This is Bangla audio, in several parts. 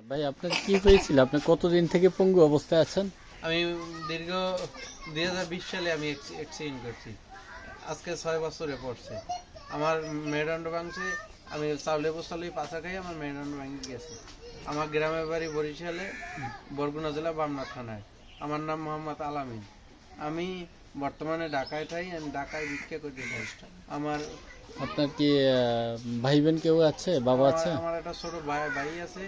ভাই আপনার কি হয়েছিল? আপনি কতদিন থেকে পঙ্গু অবস্থায় আছেন? আমি দীর্ঘ 2020 সালে আমি অ্যাক্সিডেন্ট করছি। আজকে 6 বছরে পড়ছে। আমার মেরুদণ্ড ভাঙছে। আমি চাউলে বসালে পাশা খাই আমার মেরুদণ্ড ভাঙে গেছে। আমার গ্রামের বাড়ি বরিশালে, বরগুনা জেলা বামনা থানায়। আমার নাম মোহাম্মদ আলামিন। আমি বর্তমানে ঢাকায় থাই। আমি ঢাকায় ভিক্ষা করতে যাই। আমার আপনার কি ভাই বোন কেউ আছে, বাবা আমার আছে? আমার একটা ছোট ভাই আছে।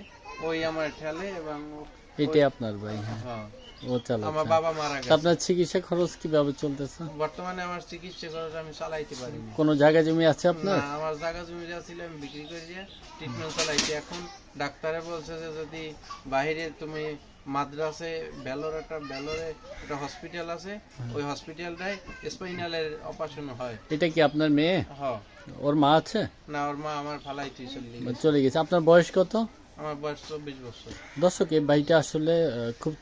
ওই আমার ঠেলে এবং ওই এটাই আপনার ভাই? হ্যাঁ, হ্যাঁ, ও আমার চালাচ্ছে। বাবা মারা তা গেছে। আপনার চিকিৎসা খরচ কিভাবে চলতেছে? বর্তমানে আমার চিকিৎসা খরচ আমি চালাইতে পারিনি। কোনো জায়গা জমি আছে আপনার? না, আমার জায়গা জমি যা ছিল আমি বিক্রি করে দিয়ে ট্রিটমেন্ট চালাইছি। এখন ডাক্তারে বলছে যে যদি বাইরে তুমি মাদ্রাসে বেলোরে একটা হসপিটাল আছে, ওই হসপিটালটায় স্পাইনালের অপারেশন হয়। এটা কি আপনার মেয়ে? হ। ওর মা আছে? না, ওর মা আমার ফালাইতে চলে গেছে। চলে গেছে। আপনার বয়স কত? আমার বয়স 24 বছর। দর্শক, এই ভাইটা আসলে খুব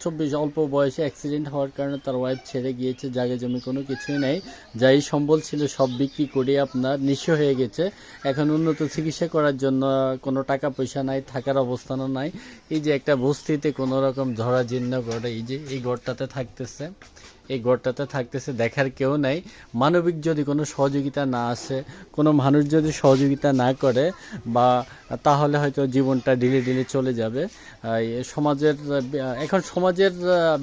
অল্প বয়সে অ্যাক্সিডেন্ট হওয়ার কারণে তার ওয়াইফ ছেড়ে গিয়েছে, জায়গা জমি কোনো কিছুই নেই, যাই সম্বল ছিল সব বিক্রি করে আপনার নিঃস্ব হয়ে গেছে। এখন উন্নত চিকিৎসা করার জন্য কোনো টাকা পয়সা নাই, থাকার অবস্থানও নাই। এই যে একটা বস্তিতে কোনো রকম জরাজীর্ণ ঘরে এই যে এই ঘরটাতে থাকতেছে, এই ঘরটাতে থাকতেছে, দেখার কেউ নাই। মানবিক যদি কোনো সহযোগিতা না আসে, কোনো মানুষ যদি সহযোগিতা না করে, বা তাহলে হয়তো জীবনটা ঢিলে ঢিলে চলে যাবে। সমাজের এখন সমাজের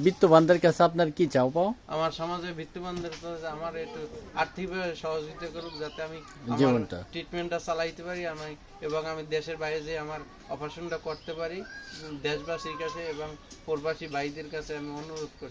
বিত্তবানদের কাছে আপনার কি চাও পাও? আমার সমাজে বিত্তবানদের কাছে আমার একটু আর্থিকভাবে সহযোগিতা করুক, যাতে আমি আমার জীবনটা ট্রিটমেন্টটা চালাইতে পারি আমি, এবং আমি দেশের বাইরে যে আমার অপারেশনটা করতে পারি। দেশবাসীর কাছে এবং প্রবাসী ভাইদের কাছে আমি অনুরোধ করছি।